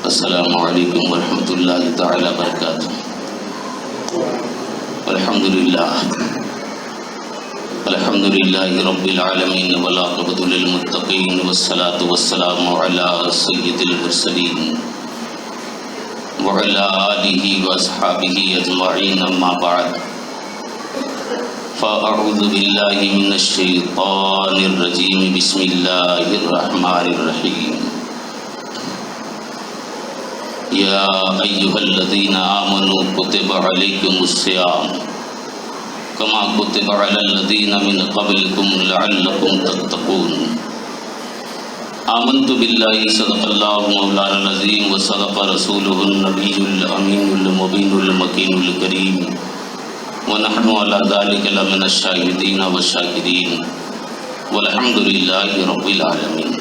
السلام علیکم ورحمۃ اللہ تعالی وبرکاتہ۔ الحمد للہ رب العالمین والعاقبۃ للمتقین والصلاۃ والسلام علی سید المرسلین وعلی آلہ واصحابہ اجمعین، اما بعد فاعوذ باللہ من الشیطان الرجیم، بسم اللہ الرحمن الرحیم۔ یا ایہا الذین آمنوا کتب علیکم الصیام کما کتب علی الذین من قبلکم لعلکم تتقون۔ آمنت باللہ، صدق اللہ مولانا العظیم وصدق رسولہ النبی الامین المبین المکین الکریم، ونحن علی ذلک لمن الشاہدین والشاکرین، والحمد للہ رب العالمین۔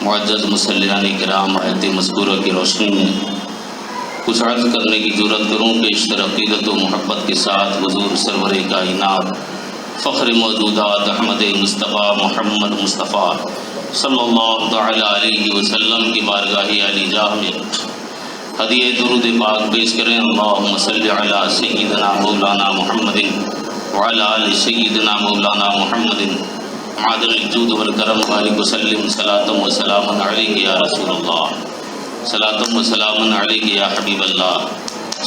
معزز مسلمان کرام، آیت مذکورہ کی روشنی میں کچھ عرض کرنے کی جرات کروں کہ اشتر عقیدت و محبت کے ساتھ حضور سرور کائنات فخر موجودات احمد مصطفیٰ محمد مصطفیٰ صلی اللہ تعالی علیہ وسلم کی بارگاہ علی جاہ میں ہدیہ درود پاک پیش کریں۔ اللہم صلی علی سیدنا مولانا محمد وعلی آل سیدنا مولانا محمد معدن الجود والکرم، بارک وسلم، صلاۃ و سلام علیک یا رسول اللہ، صلاۃ و سلام علیک یا حبیب اللہ،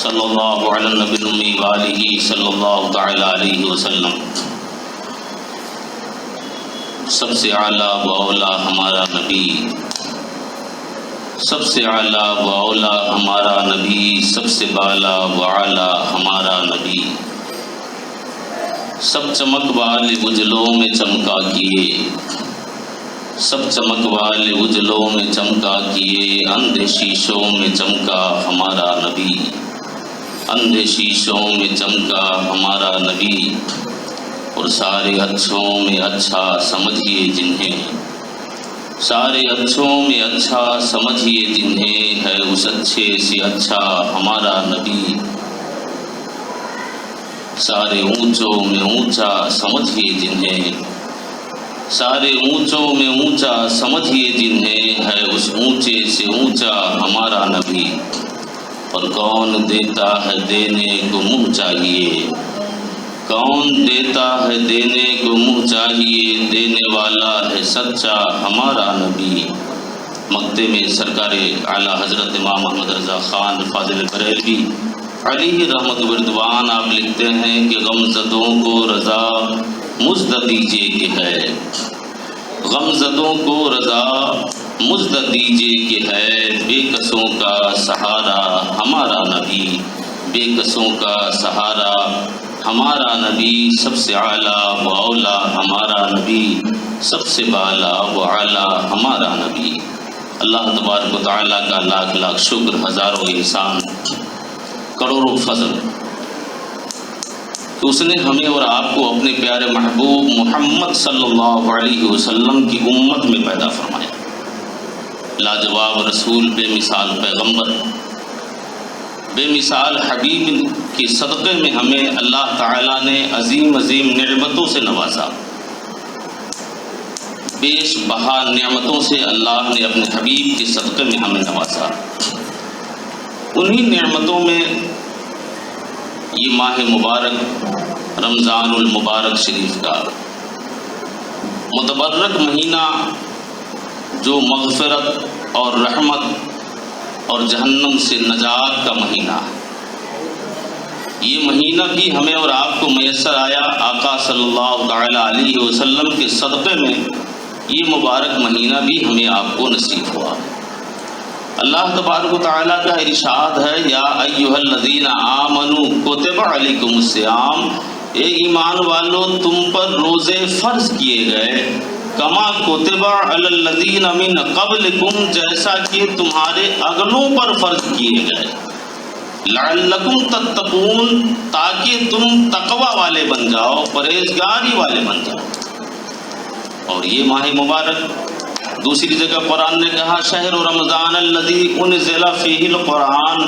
صلی اللہ علی النبی الامی وآلہ صلی اللہ تعالی علیہ وسلم۔ سب سے اعلیٰ و اولیٰ ہمارا نبی، سب سے اعلیٰ و اولیٰ ہمارا نبی، سب سے بالا و اعلیٰ ہمارا نبی، سب چمک والے اجلوں میں چمکا کیے، سب چمک والے اجلوں میں چمکا کیے، اندھے شیشوں میں چمکا ہمارا نبی، اندھے شیشوں میں چمکا ہمارا نبی، اور سارے اچھوں میں اچھا سمجھیے جنہیں، سارے اچھوں میں اچھا سمجھیے جنہیں، ہے اس اچھے سے اچھا ہمارا نبی، سارے اونچوں میں اونچا سمجھیے جنہیں، سارے اونچوں میں اونچا سمجھیے جنہیں، ہے اس اونچے سے اونچا ہمارا نبی، اور کون دیتا ہے دینے کو منہ چاہیے، کون دیتا ہے دینے کو منہ چاہیے، دینے والا ہے سچا ہمارا نبی۔ مکتے میں سرکار اعلیٰ حضرت امام محمد رضا خان فاضل بریلوی علیہ رحمت و رضوان آپ لکھتے ہیں کہ غمزدوں کو رضا مزد دیجیے کہ ہے، غمزدوں کو رضا مزد دیجیے کہ ہے، بے کسوں کا سہارا ہمارا نبی، بے کسوں کا سہارا ہمارا نبی، سب سے اعلیٰ و اولیٰ ہمارا نبی، سب سے بالا و اعلیٰ ہمارا نبی۔ اللہ تبارک و تعالیٰ کا لاکھ لاکھ شکر، ہزاروں احسان، کروڑوں فضل کہ اس نے ہمیں اور آپ کو اپنے پیارے محبوب محمد صلی اللہ علیہ وسلم کی امت میں پیدا فرمایا۔ لاجواب رسول، بے مثال پیغمبر، بے مثال حبیب کے صدقے میں ہمیں اللہ تعالیٰ نے عظیم عظیم نعمتوں سے نوازا، بیش بہا نعمتوں سے اللہ نے اپنے حبیب کے صدقے میں ہمیں نوازا۔ انہی نعمتوں میں یہ ماہ مبارک رمضان المبارک شریف کا متبرک مہینہ، جو مغفرت اور رحمت اور جہنم سے نجات کا مہینہ، یہ مہینہ بھی ہمیں اور آپ کو میسر آیا آقا صلی اللہ تعالی علیہ وسلم کے صدقے میں، یہ مبارک مہینہ بھی ہمیں آپ کو نصیب ہوا۔ اللہ تبارک و تعالیٰ کا ارشاد ہے، یا ایھا الذین آمنوا کتب علیکم الصیام، اے ایمان والو تم پر روزے فرض کیے گئے، کما کتب علی الذین من قبلکم، جیسا کہ تمہارے اگلوں پر فرض کیے گئے، لعلکم تتقون، تاکہ تم تقوی والے بن جاؤ، پرہیزگاری والے بن جاؤ۔ اور یہ ماہ مبارک دوسری جگہ قرآن نے کہا، شہر رمضان الذی انزل فیہ القرآن،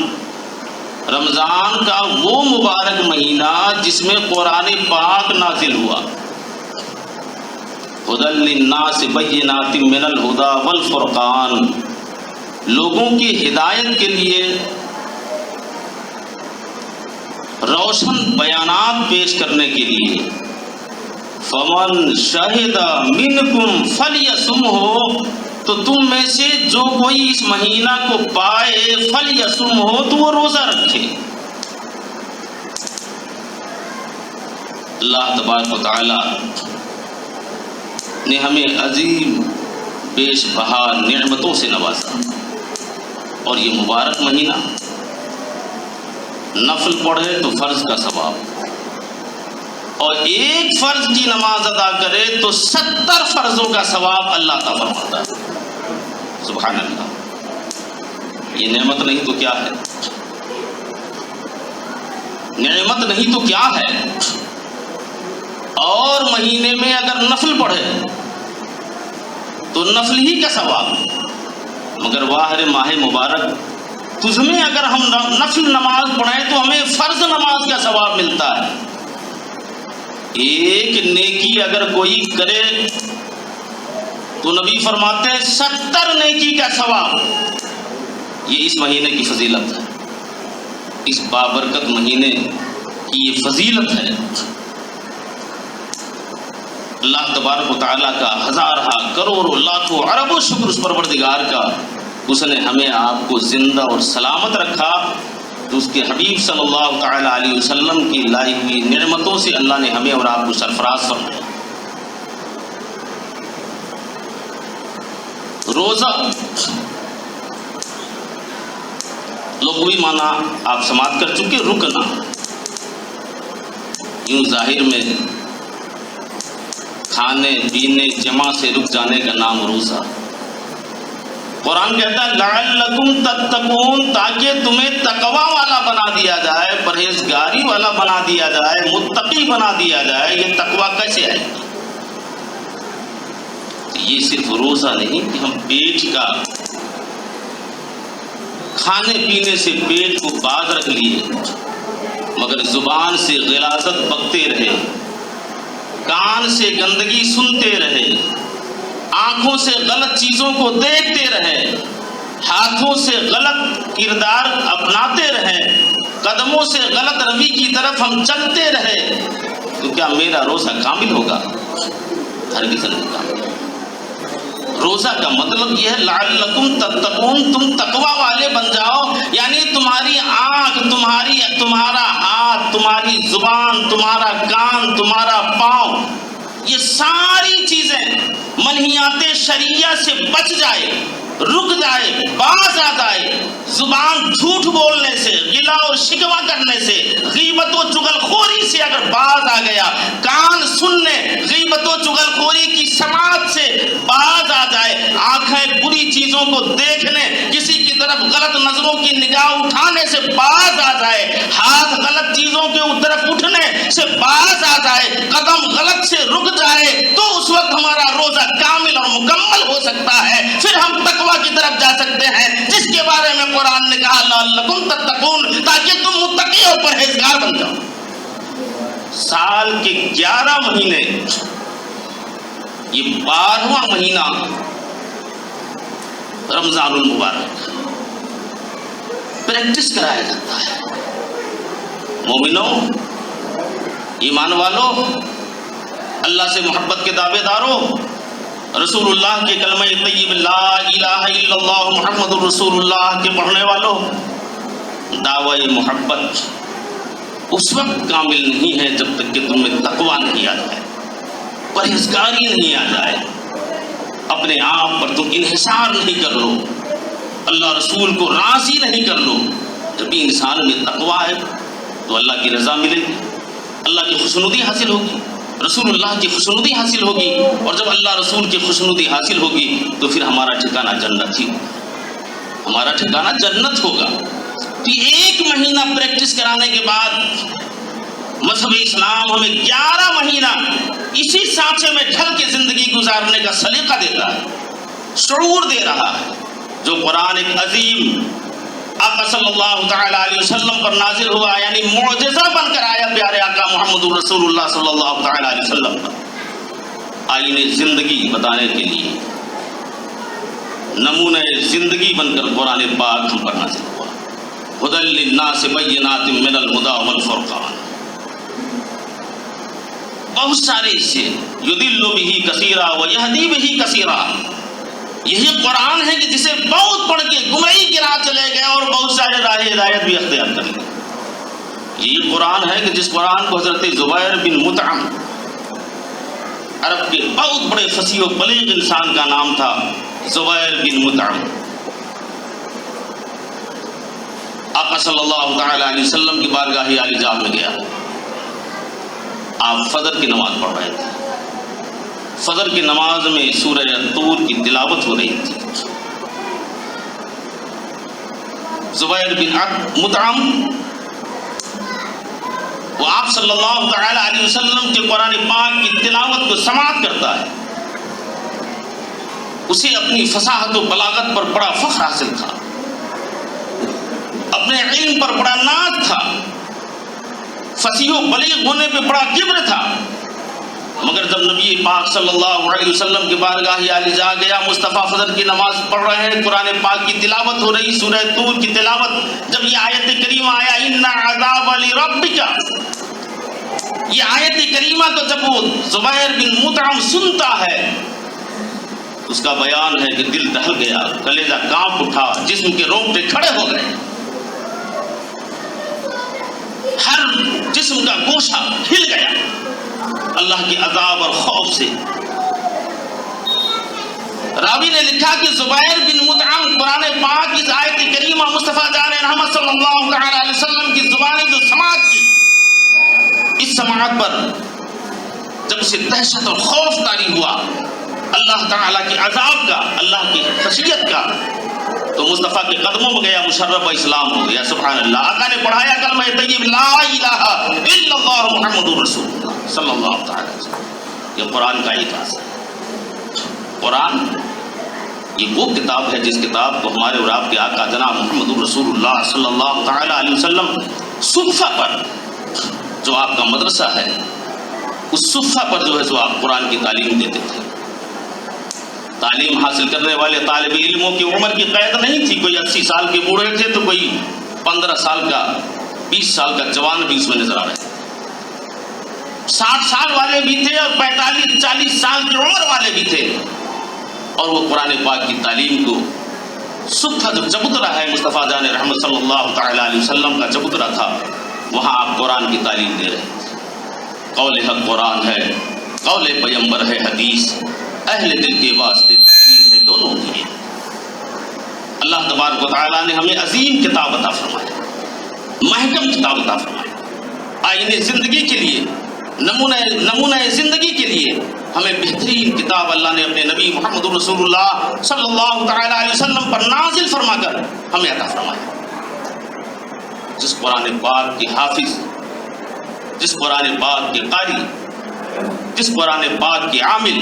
رمضان کا وہ مبارک مہینہ جس میں قرآن پاک نازل ہوا، ہدی للناس بینات من الہدی والفرقان، لوگوں کی ہدایت کے لیے روشن بیانات پیش کرنے کے لیے فمن شہد منکم فلیصمہ، تو تم میں سے جو کوئی اس مہینہ کو پائے فلیصمہ، تو وہ روزہ رکھے۔ اللہ تبارک و تعالی نے ہمیں عظیم بیش بہا نعمتوں سے نوازا، اور یہ مبارک مہینہ نفل پڑھے تو فرض کا ثواب، اور ایک فرض کی نماز ادا کرے تو 70 فرضوں کا ثواب اللہ تعالیٰ فرماتا ہے۔ سبحان اللہ، یہ نعمت نہیں تو کیا ہے؟ نعمت نہیں تو کیا ہے؟ اور مہینے میں اگر نفل پڑھے تو نفل ہی کا ثواب، مگر واہ ماہ مبارک تجھ میں اگر ہم نفل نماز پڑھیں تو ہمیں فرض نماز کا ثواب ملتا ہے۔ ایک نیکی اگر کوئی کرے تو نبی فرماتے ہیں 70 نیکی کا ثواب۔ یہ اس مہینے کی فضیلت ہے، اس بابرکت مہینے کی یہ فضیلت ہے۔ اللہ تبارک و تعالیٰ کا ہزارہ کروڑوں لاکھوں اربوں شکر اس پروردگار کا، اس نے ہمیں آپ کو زندہ اور سلامت رکھا، تو اس کے حبیب صلی اللہ تعالیٰ علیہ وسلم کی لائی ہوئی نعمتوں سے اللہ نے ہمیں اور آپ کو سرفراز فرمایا۔ روزہ لغوی معنی آپ سماعت کر چکے، رکنا، یوں ظاہر میں کھانے پینے جمع سے رک جانے کا نام روزہ۔ قرآن کہتا ہے لعلکم تتقون، تاکہ تمہیں تقوی والا بنا دیا جائے، پرہیزگاری والا بنا دیا جائے، متقی بنا دیا جائے۔ یہ تقوی کیسے آئے گی؟ یہ صرف روزہ نہیں کہ ہم پیٹ کا کھانے پینے سے پیٹ کو باز رکھ لیے، مگر زبان سے غلاظت بکتے رہے، کان سے گندگی سنتے رہے، آنکھوں سے غلط چیزوں کو دیکھتے رہے، ہاتھوں سے غلط کردار اپناتے رہے، قدموں سے غلط روی کی طرف ہم چلتے رہے، تو کیا میرا روزہ کامل ہوگا؟ ہرگز نہیں کامل۔ روزہ کا مطلب یہ ہے لعلکم تتقون، تم تقوی والے بن جاؤ، یعنی تمہاری آنکھ، تمہارا ہاتھ، تمہاری زبان، تمہارا کان، تمہارا پاؤں، یہ ساری چیزیں منہیات شریعہ سے بچ جائے، رک جائے، باز آ جائے۔ زبان جھوٹ بولنے سے، گلا و شکوہ کرنے سے، غیبت و چغل خوری سے اگر باز آ گیا، کان سننے، غیبت و چغل خوری کی سماعت سے باز آ جائے، آنکھیں بری چیزوں کو دیکھنے، کسی کی طرف غلط نظروں کی نگاہ اٹھانے سے باز آ جائے، ہاتھ غلط چیزوں کے طرف اٹھنے سے باز آ جائے، قدم غلط سے رک جائے، تو اس وقت ہمارا روزہ کامل اور مکمل ہو سکتا ہے۔ پھر ہم تقوی کی طرف جا سکتے ہیں، جس کے بارے میں قرآن نے کہا لعلکم تتقون، تاکہ تم متقی اور پرہیزگار بن جاؤ۔ سال کے 11 مہینے، یہ 12واں مہینہ رمضان المبارک پریکٹس کرایا جاتا ہے۔ مومنوں، ایمان والو، اللہ سے محبت کے دعوے داروں، رسول اللہ کے کلمہ طیب لا الہ الا اللہ محمد الرسول اللہ کے پڑھنے والوں، دعوی محبت اس وقت کامل نہیں ہے جب تک کہ تم میں تقوی نہیں آ جائے، پرہیزگاری نہیں آ جائے، اپنے آپ پر تم انحصار نہیں کر لو، اللہ رسول کو راضی نہیں کر لو۔ جب بھی انسان میں تقوی ہے تو اللہ کی رضا ملے گی، اللہ کی خوشنودی حاصل ہوگی، رسول اللہ کی خوشنودی حاصل ہوگی، اور جب اللہ رسول کی خوشنودی حاصل ہوگی تو پھر ہمارا ٹھکانہ جنت ہی ہوگا، ہمارا ٹھکانہ جنت ہوگا۔ تو ایک مہینہ پریکٹس کرانے کے بعد مذہب اسلام ہمیں 11 مہینہ اسی سانچے میں ڈھل کے زندگی گزارنے کا سلیقہ دیتا ہے، شعور دے رہا ہے، جو قرآن ایک عظیم آقا صلی اللہ تعالیٰ علیہ وسلم پر نازل ہوا، یعنی معجزہ بن کر آیا پیارے آقا محمد الرسول اللہ صلی اللہ تعالیٰ علیہ وسلم پر آئین زندگی بتانے کے لیے۔ نمونہ زندگی بن کر قرآن پاک ہم پر نازل ہوا. ہدی للناس بینات من الہدی والفرقان. بہت سارے حصے یضل بہ کثیرا ویہدی بہ کثیرا. یہی قرآن ہے کہ جسے بہت پڑھ کے گمراہی کی راہ چلے گئے اور بہت سارے راہ ہدایت بھی اختیار کر لی. یہی قرآن ہے کہ جس قرآن کو حضرت زبیر بن مطعم، عرب کے بہت بڑے فصیح و بلیغ انسان کا نام تھا زبیر بن مطعم، آقا صلی اللہ تعالی علیہ وسلم کی بارگاہ عالی جاہ میں گیا. آپ فجر کی نماز پڑھ رہے تھے. فجر کی نماز میں سورہ طور کی تلاوت ہو رہی تھی. زبیر بن مطعم وہ آپ صلی اللہ تعالی علیہ وسلم کے قرآن پاک کی تلاوت کو سماعت کرتا ہے. اسے اپنی فصاحت و بلاغت پر بڑا فخر حاصل تھا، اپنے علم پر بڑا ناز تھا، فصیح و بلیغ ہونے پہ بڑا کبر تھا. مگر جب نبی پاک صلی اللہ علیہ وسلم کی بارگاہ عالی جا گیا، مصطفیٰ فجر کی نماز پڑھ رہے ہیں، قرآن پاک کی تلاوت ہو رہی، سورہ طور کی تلاوت. جب یہ آیت کریمہ آیا ان عذاب لربک، یہ آیت کریمہ کو جب وہ زبیر بن مطعم سنتا ہے، اس کا بیان ہے کہ دل دہل گیا، کلیجہ کانپ اٹھا، جسم کے رونگٹے کھڑے ہو گئے، ہر جسم کا گوشہ ہل گیا اللہ کے عذاب اور خوف سے. راوی نے لکھا کہ زبیر بن مطعم قرآن پاک کی آیت کریمہ مصطفیٰ جان رحمت صلی اللہ تعالی علیہ وسلم کی زبانی جو سماعت کی، اس سماعت پر جب اسے دہشت اور خوف طاری ہوا اللہ تعالیٰ کے عذاب کا، اللہ کی خشیت کا، تو مصطفیٰ کے قدموں میں گیا، مشرف اسلام ہو گیا. سبحان اللہ. آقا نے پڑھایا کلمہ طیب لا الہ الا اللہ محمد رسول اللہ صلی اللہ تعالی علیہ وسلم. یہ قرآن کا اعجاز ہے. قرآن یہ وہ کتاب ہے جس کتاب کو ہمارے اور آپ کے آقا جناب محمد رسول اللہ صلی اللہ تعالی علیہ وسلم صفہ پر، جو آپ کا مدرسہ ہے، اس صفہ پر جو ہے سو آپ قرآن کی تعلیم دیتے تھے. تعلیم حاصل کرنے والے طالب علموں کی عمر کی قید نہیں تھی. کوئی 80 سال کے بوڑھے تھے تو کوئی 15 سال کا 20 سال کا جوان بھی اس میں نظر آ رہے تھے. 60 سال والے بھی تھے اور 45-40 سال کی عمر والے بھی تھے. اور وہ قرآن پاک کی تعلیم کو صبح جو چبوترا ہے مصطفیٰ جان رحمت صلی اللہ تعالی علیہ وسلم کا چبوترا تھا، وہاں آپ قرآن کی تعلیم دے رہے تھے. قول حق قرآن ہے، قول پیغمبر ہے حدیث، اہل دل کے واسطے تقریر ہے، دونوں کی. اللہ تبارک و تعالیٰ نے ہمیں عظیم کتاب عطا فرمایا، محکم کتاب عطا فرمایا. آئین زندگی کے لیے، نمونہ زندگی کے لیے ہمیں بہترین کتاب اللہ نے اپنے نبی محمد رسول اللہ صلی اللہ تعالی علیہ وسلم پر نازل فرما کر ہمیں عطا فرمایا. جس قرآن پاک کے حافظ، جس قرآن پاک کے قاری، جس قرآن پاک کے عامل،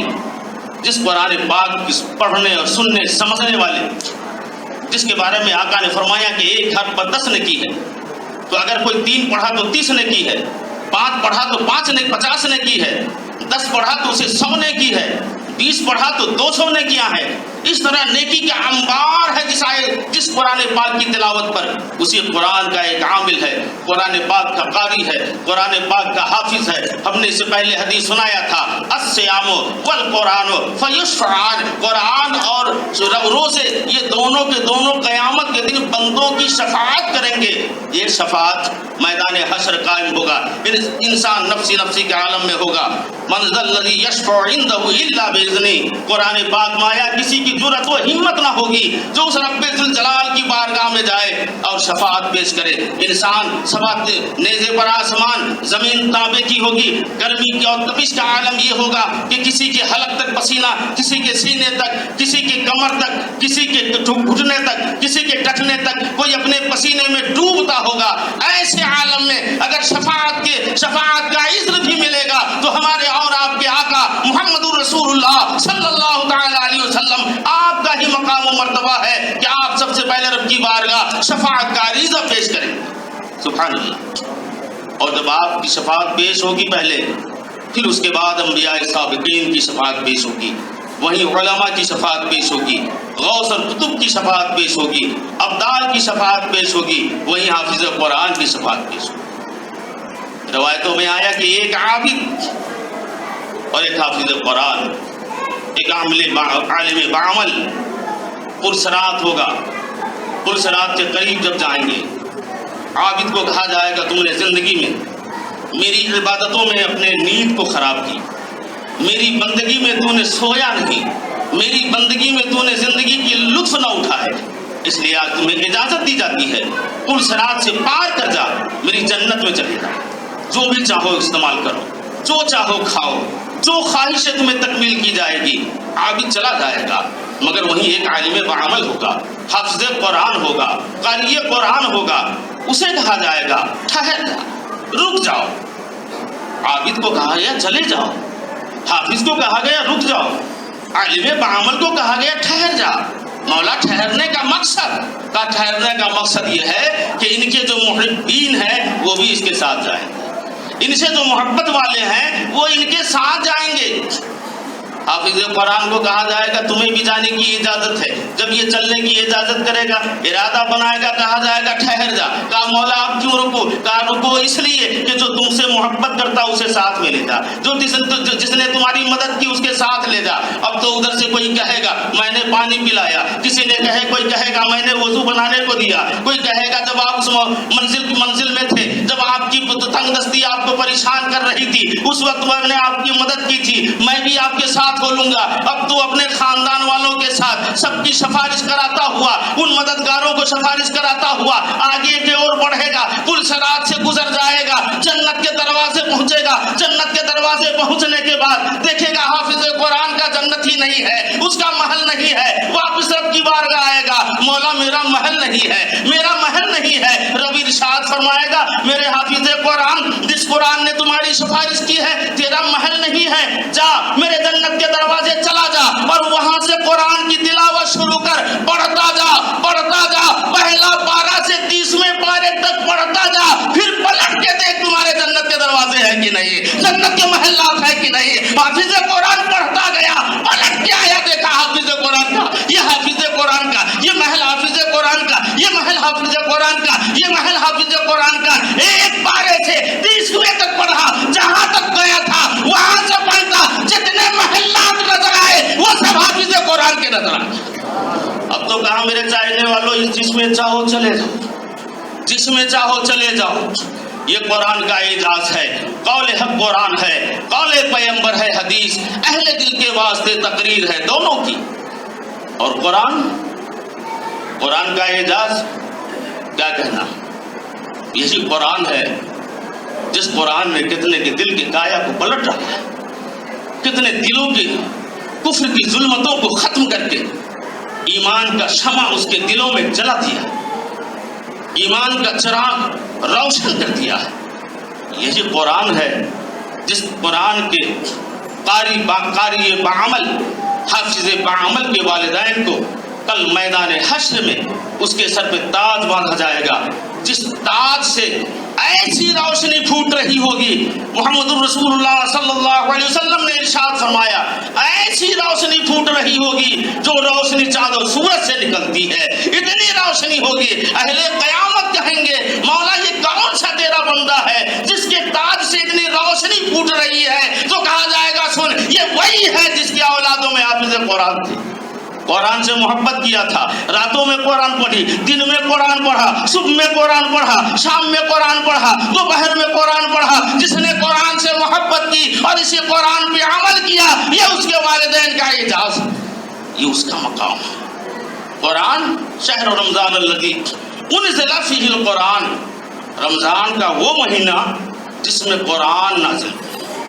جس قرآن پاک کی پڑھنے اور سننے سمجھنے والے، جس کے بارے میں آقا نے فرمایا کہ 1 حرف پر 10 نیکی ہے، تو اگر کوئی 3 پڑھا تو 30 نیکی ہے، 5 پڑھا تو 50 نیکی ہے، 10 پڑھا تو اسے 100 نیکی ہے، 20 پڑھا تو 200 نیکیاں ہیں. اس طرح نیکی کا انبار ہے جس قرآن پاک کی تلاوت پر. اسی قرآن کا ایک عامل ہے، قرآن پاک کا قاری ہے، قرآن پاک کا حافظ ہے. ہم نے اس سے پہلے حدیث سنایا تھا، الصیام والقرآن فیشفعان. قرآن اور روزے یہ دونوں کے دونوں قیامت کے دن بندوں کی شفاعت کریں گے. یہ شفاعت میدان حشر قائم ہوگا، انسان نفسی نفسی کے عالم میں ہوگا. من ذا الذی یشفع عنده الا باذنہ. قرآن پاک میں آیا کسی کی جرأت و ہمت نہ ہوگی جو اس رب ذوالجلال کی بارگاہ میں جائے اور شفاعت پیش کرے. انسان سبات نیزے پر آسمان زمین تابع کی ہوگی. گرمی کی اور تپش کا عالم یہ ہوگا کہ کسی کے حلق تک پسینہ، کسی کے سینے تک، کسی کے کمر تک، کسی کے گھٹنے تک، کسی کے ٹخنے تک کوئی اپنے پسینے میں ڈوبتا ہوگا. ایسے عالم میں اگر شفاعت کا عذر بھی ملے گا تو ہمارے اور آپ کے آقا محمد رسول اللہ صلی اللہ تعالی علیہ وسلم آپ کا ہی مقام و مرتبہ ہے کہ آپ سب سے پہلے رب کی بارگاہ شفاعت کا عریضہ پیش کریں. سبحان اللہ. اور جب آپ کی شفاعت پیش ہوگی پہلے، پھر اس کے بعد انبیاء سابقین کی شفاعت پیش ہوگی. وہیں علماء کی شفاعت پیش ہوگی، غوث اور قطب کی شفاعت پیش ہوگی، ابدال کی شفاعت پیش ہوگی، وہیں حافظ قرآن کی شفاعت پیش ہوگی۔ روایتوں میں آیا کہ ایک عابد اور ایک حافظ قرآن، ایک عالم بعمل پرسرات ہوگا۔ پرسرات کے قریب جب جائیں گے، عابد کو کہا جائے گا تم نے زندگی میں میری عبادتوں میں اپنے نیند کو خراب کی، میری بندگی میں تو نے سویا نہیں، میری بندگی میں تو نے زندگی کی لطف نہ اٹھا ہے، اس لیے آج تمہیں اجازت دی جاتی ہے پرسرات سے پار کر جا، میری جنت میں چلے جا، جو بھی چاہو استعمال کرو، جو چاہو کھاؤ، جو خواہش تمہیں تکمیل کی جائے گی۔ عابد چلا جائے گا، مگر وہیں ایک عالم بعمل ہوگا، حافظ قرآن ہوگا، قاری قرآن ہوگا، اسے کہا جائے گا ٹھہر جا، رک جاؤ۔ عابد کو کہا گیا چلے جاؤ، حافظ کو کہا گیا رک جاؤ، عالم بعمل کو کہا گیا ٹھہر جا۔ مولا ٹھہرنے کا مقصد یہ ہے کہ ان کے جو محبین ہیں وہ بھی اس کے ساتھ جائیں گے، ان سے جو محبت والے ہیں وہ ان کے ساتھ جائیں گے۔ حافظ قرآن کو کہا جائے گا تمہیں بھی جانے کی اجازت ہے، جب یہ چلنے کی اجازت کرے گا، ارادہ بنائے گا، کہا جائے گا ٹھہر جا، کہا مولا آپ کیوں رکو؟ کہا رکو اس لیے کہ جو تم سے محبت کرتا اسے ساتھ میں لے جا، جو جس نے تمہاری مدد کی اس کے ساتھ لے جا۔ اب تو ادھر سے کوئی کہے گا میں نے پانی پلایا، کوئی کہے گا میں نے وضو بنانے کو دیا، کوئی کہے گا جب آپ اس منزل میں تھے، جب آپ کی تنگ دستی آپ کو پریشان کر رہی تھی، اس وقت میں نے آپ کی مدد کی تھی، میں بھی آپ کے ساتھ کھولوں گا۔ اب تو اپنے خاندان والوں کے ساتھ سب کی سفارش کراتا ہوا، ان مددگاروں کو سفارش کراتا ہوا آگے کی اور بڑھے گا، پل صراط سے گزر جائے گا، جنت کے دروازے پہنچے گا۔ جنت کے دروازے پہنچنے کے بعد دیکھے گا حافظ قرآن کا جنت ہی نہیں ہے، اس کا محل نہیں ہے، واپس رب کی بارگاہ آئے گا، مولا میرا محل نہیں ہے، میرا محل نہیں ہے۔ رب ارشاد فرمائے گا میرے حافظ قرآن، جس قرآن نے تمہاری سفارش کی ہے تیرا محل نہیں ہے، جا میرے جنت کے دروازے چلا جا اور وہاں سے قرآن کی تلاوت شروع کر، پڑھتا جا، پہلا پارہ سے 30ویں پارے تک پڑھتا جا، پھر پلٹ کے دیکھ تمہارے جنت کے دروازے ہیں کہ نہیں، جنت کے محلات ہیں کہ نہیں۔ حافظ قرآن پڑھتا گیا، پلٹ کے آیا، دیکھا حافظ قرآن کا، یہ حافظ قرآن کا، یہ محل حافظ قرآن کا، یہ محل حافظ قرآن کا، یہ محل حافظ قرآن کا۔ ایک پارے سے 30ویں تک پڑھا، جہاں تک گیا تھا وہاں سے پڑھتا، جتنے محلات نظر آئے وہ سب حافظ قرآن کے نظر آئے۔ اب تو کہا میرے چاہنے والوں جس میں چاہو چلے جاؤ، جس میں چاہو چلے جاؤ۔ یہ قرآن کا اعجاز ہے، قول حق قرآن ہے، قول پیغمبر ہے، حدیث اہل دل کے واسطے تقریر ہے دونوں کی۔ اور قرآن کا اعجاز کیا کہنا، یہی قرآن ہے جس قرآن نے کتنے کے دل کے کایا کو پلٹ رکھا ہے، کتنے دلوں کے کفر کی ظلمتوں کو ختم کر کے ایمان کا شمع اس کے دلوں میں جلا دیا، ایمان کا چراغ روشن کر دیا ہے۔ یہی قرآن ہے جس قرآن کے قاری بعمل، حافظ بعمل کے والدین کو کل میدان حشر میں اس کے سر پہ تاج باندھا جائے گا، جس تاج سے ایسی روشنی پھوٹ رہی ہوگی، محمد الرسول اللہ صلی اللہ علیہ وسلم نے ارشاد فرمایا ایسی روشنی پھوٹ رہی ہوگی جو روشنی چاند و سورج سے نکلتی ہے، اتنی روشنی ہوگی۔ اہل قیامت کہیں گے مولا یہ کون سا تیرا بندہ ہے جس کے تاج سے اتنی روشنی پھوٹ رہی ہے؟ تو کہا جائے گا سن یہ وہی ہے جس کی اولادوں میں حافظ قرآن تھی، قرآن سے محبت کیا تھا، راتوں میں قرآن پڑھی، دن میں قرآن پڑھا، صبح میں قرآن پڑھا، شام میں قرآن پڑھا، دوپہر میں قرآن پڑھا۔ جس نے قرآن سے محبت کی اور اسی قرآن پہ عمل کیا، یہ اس کے والدین کا اعجاز، یہ اس کا مقام ہے۔ قرآن شہر رمضان الذی انزل فیہ القرآن، رمضان کا وہ مہینہ جس میں قرآن نازل